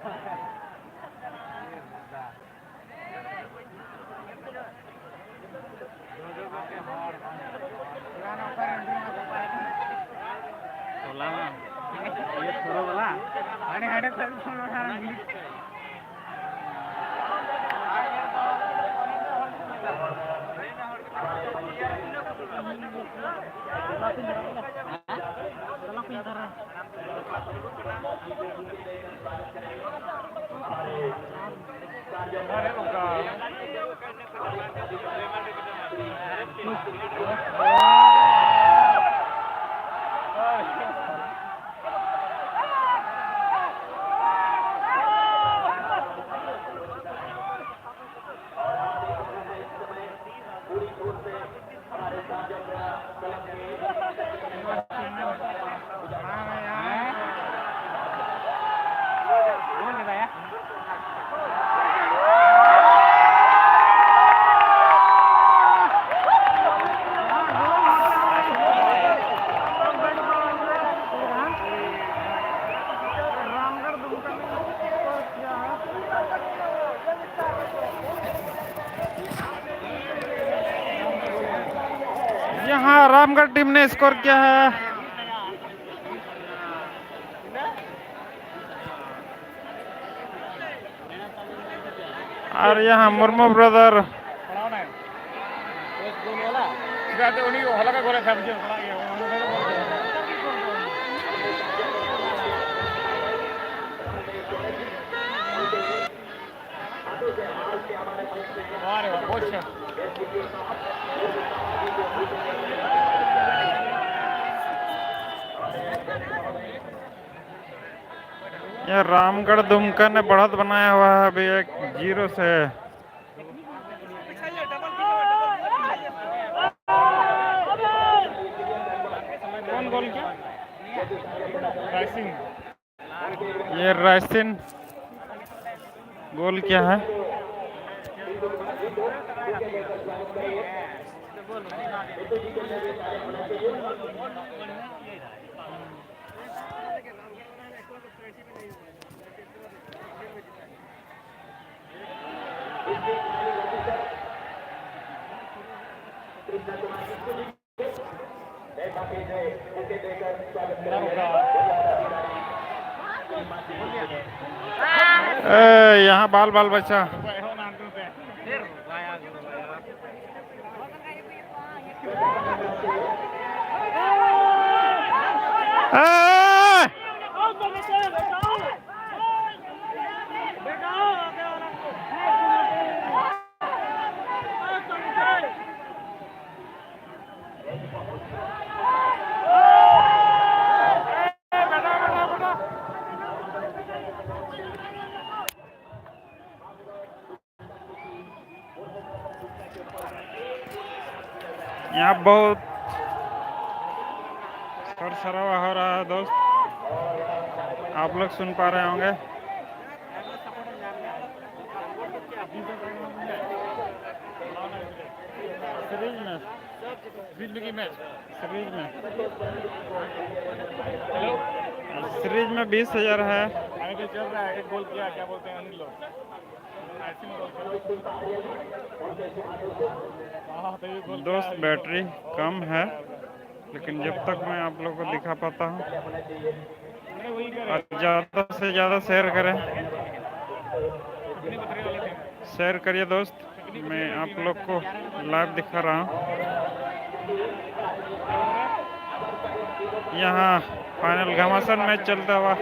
ये थोड़ा वाला अरे हटे तक फोन उठा रहा यहाँ रामगढ़ टीम ने स्कोर किया है। और यहाँ मुर्मू ब्रदर यह रामगढ़ दुमका ने बढ़त बनाया हुआ है अभी 1-0 से। कौन गोल किया? ये रायसिन गोल क्या है? यहाँ बाल बाल बच्चा यहाँ बहुत शोर-शराबा हो रहा है दोस्त, आप लोग सुन पा रहे होंगे। सीरीज में 20,000 है। चल रहा है, एक गोल किया, क्या बोलते हैं अनिल लोग, दोस्त बैटरी कम है, लेकिन जब तक मैं आप लोगों को दिखा पाता हूँ, और ज़्यादा से ज़्यादा शेयर करें, शेयर करिए दोस्त। मैं आप लोग को लाइव दिखा रहा हूँ। यहाँ फाइनल घमासान मैच चलता हुआ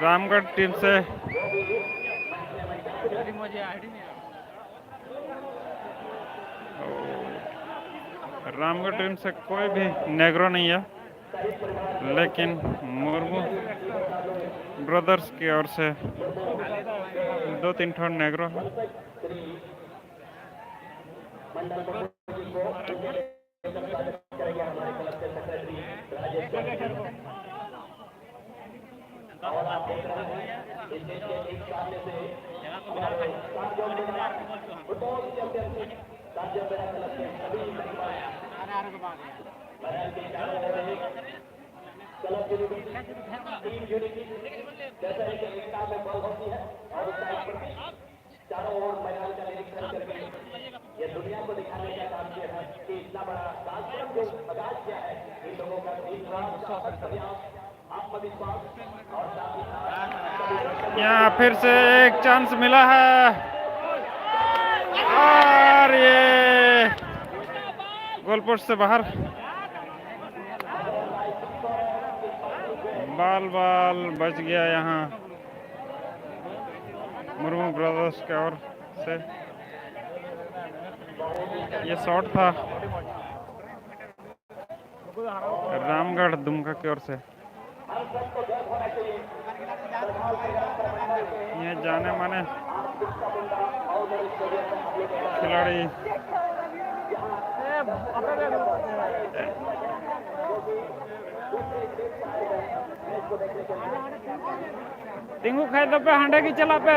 रामगढ़ टीम से कोई भी नेग्रो नहीं है, लेकिन मुर्मू ब्रदर्स की ओर से 2-3 ठो नेग्रो है। यहाँ फिर से एक चांस मिला है और ये गोल पोस्ट से बाहर। बाल बच गया यहाँ मुर्मू ब्रदर्स की ओर से। ये शॉट था रामगढ़ दुमका की ओर से। ये जाने माने खिलाड़ी टिंगू खाए तो पे हांडे की चला पे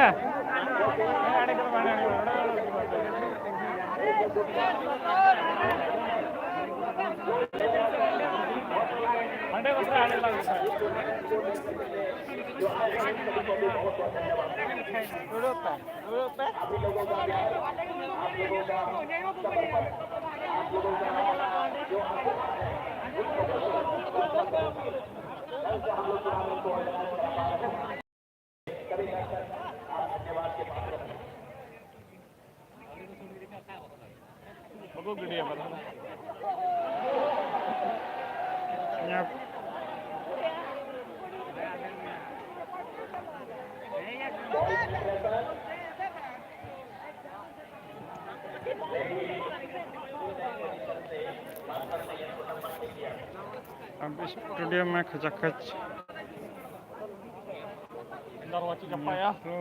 अब स्टूडियो में खचाखच तो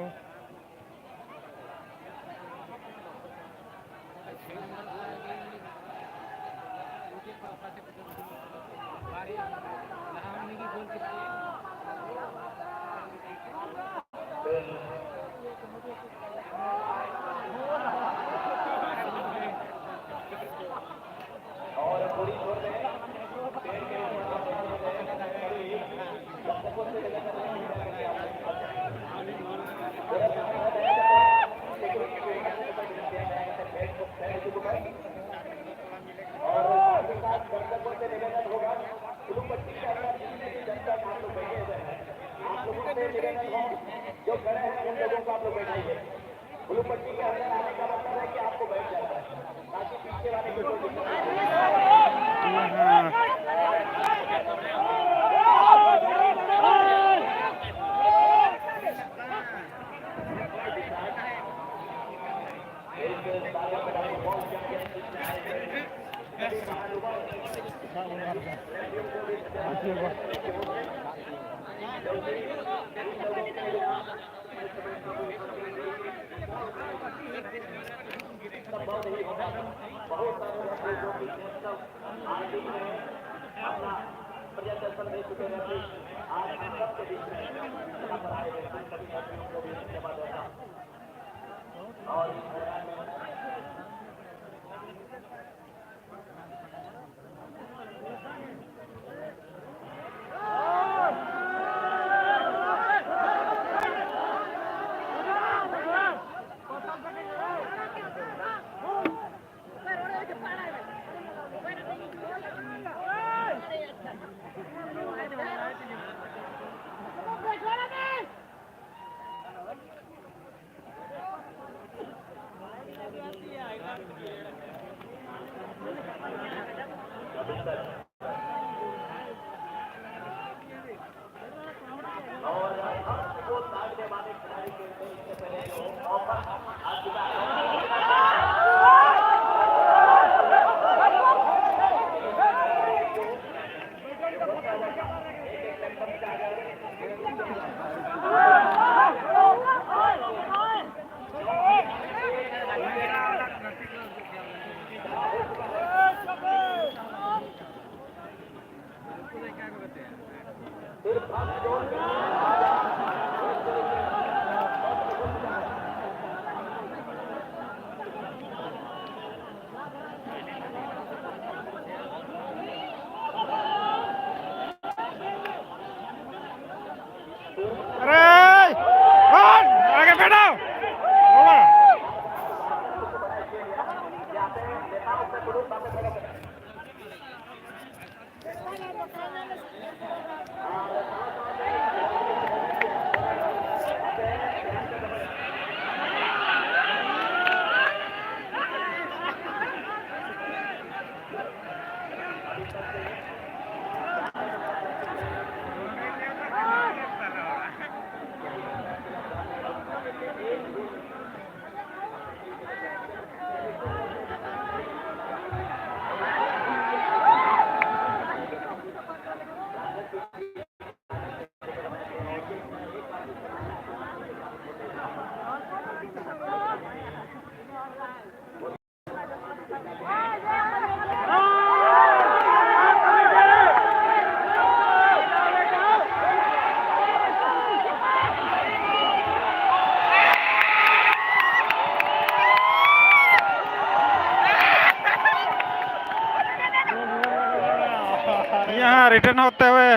यहाँ रिटर्न होते हुए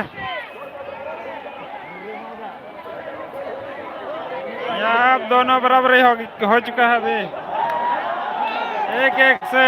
यहाँ अब दोनों बराबरी हो चुका है अभी 1-1 से।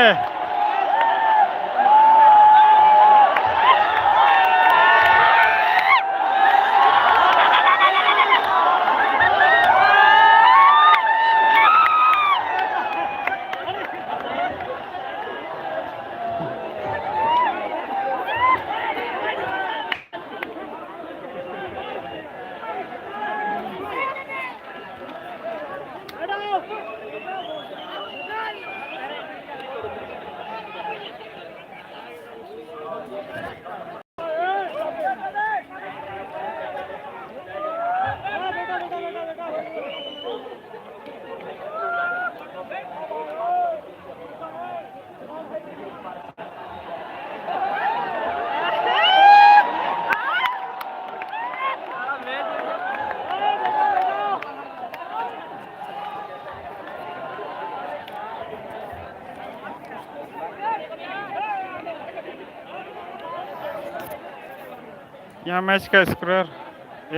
यहाँ मैच का स्कोर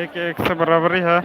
1-1 से बराबरी है।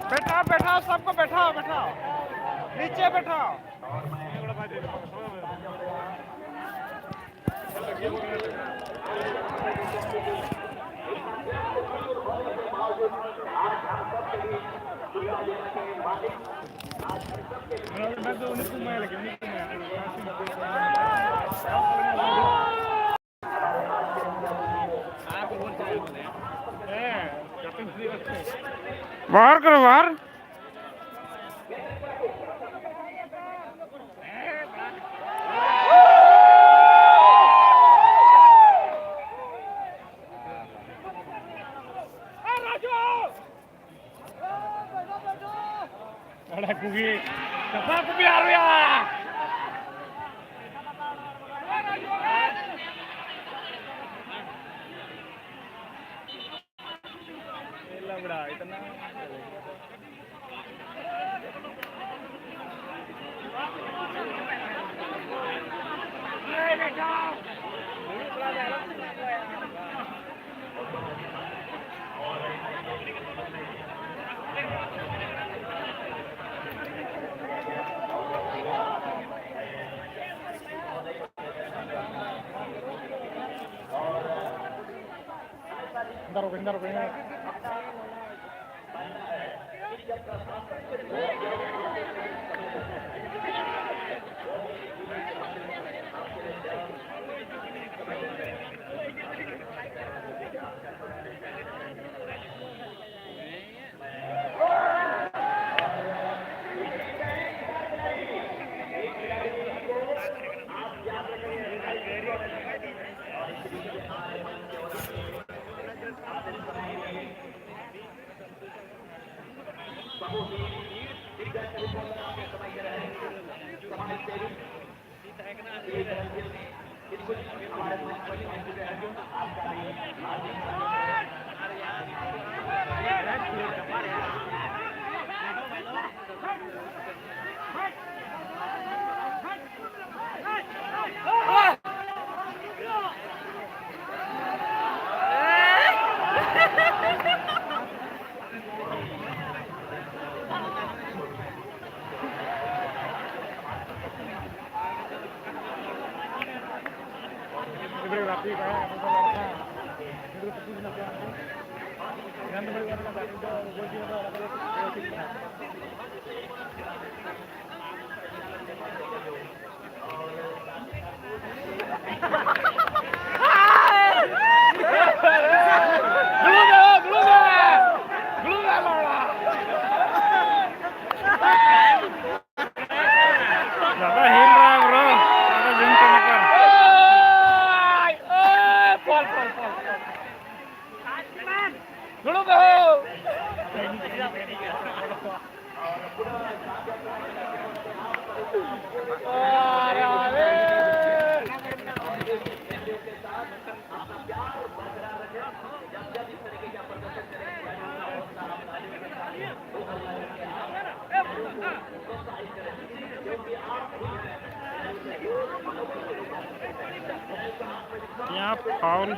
बैठेगा बैठा सबको बैठाओ नीचे बैठाओ। बाहर करो बाहर। यहाँ फाउल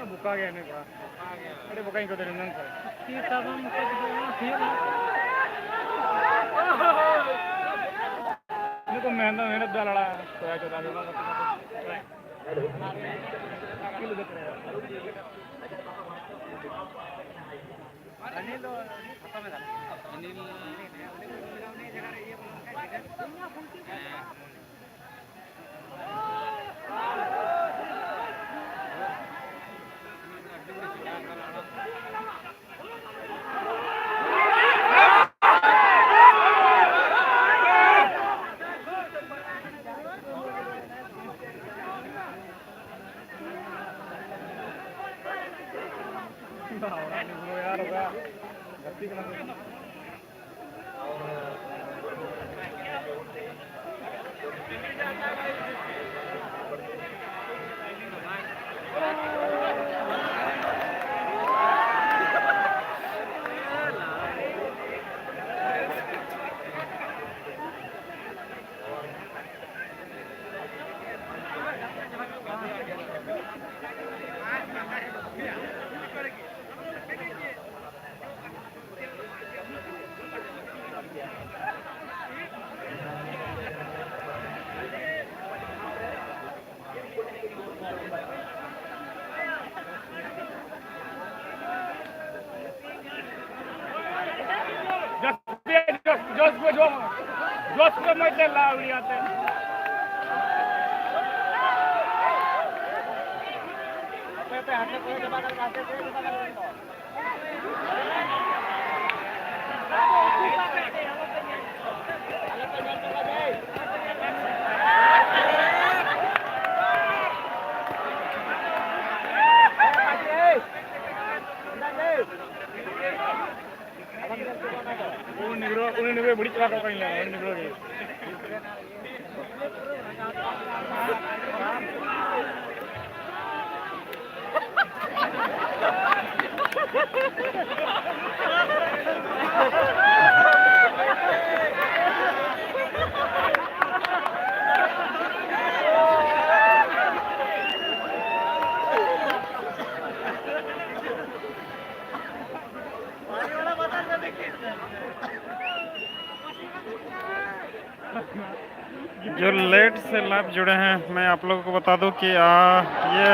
बुका गया नहीं पड़ा अरे बुका ही को तेरे नंग सर ये तब हम इनको मेहनत डाला तो चौथा जो किलो देख रहे अनिल खत्म है अनिल यार होगा गलती करना जोश को मत ला उड़ी आते पे हाथ पे दबा कर हाथ पे दबा कर जो लेट से लाइव जुड़े हैं, मैं आप लोगों को बता दूं कि ये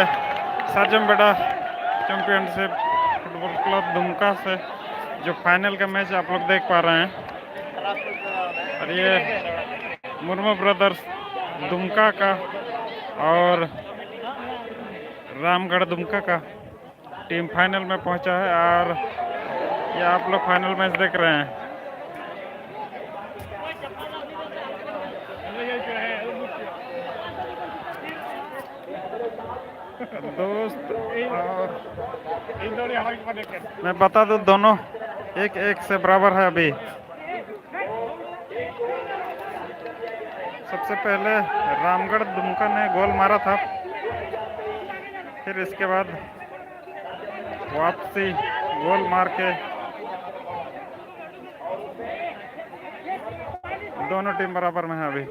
साजमबेड़ा चैंपियनशिप फुटबॉल क्लब दुमका से जो फाइनल का मैच आप लोग देख पा रहे हैं, और ये मुर्मू ब्रदर्स दुमका का और रामगढ़ दुमका का टीम फाइनल में पहुंचा है, और ये आप लोग फाइनल मैच देख रहे हैं। दोस्त, और मैं बता दूं दोनों 1-1 से बराबर है अभी। सबसे पहले रामगढ़ दुमका ने गोल मारा था, फिर इसके बाद वापसी गोल मार के दोनों टीम बराबर में है अभी।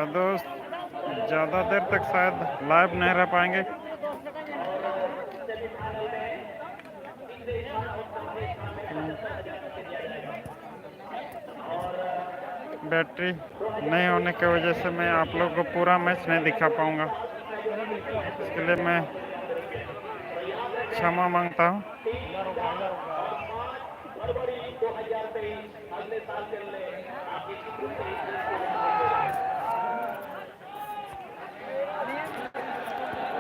दोस्त, ज़्यादा देर तक शायद लाइव नहीं रह पाएंगे, बैटरी नहीं होने की वजह से मैं आप लोगों को पूरा मैच नहीं दिखा पाऊंगा। इसके लिए मैं क्षमा मांगता हूं।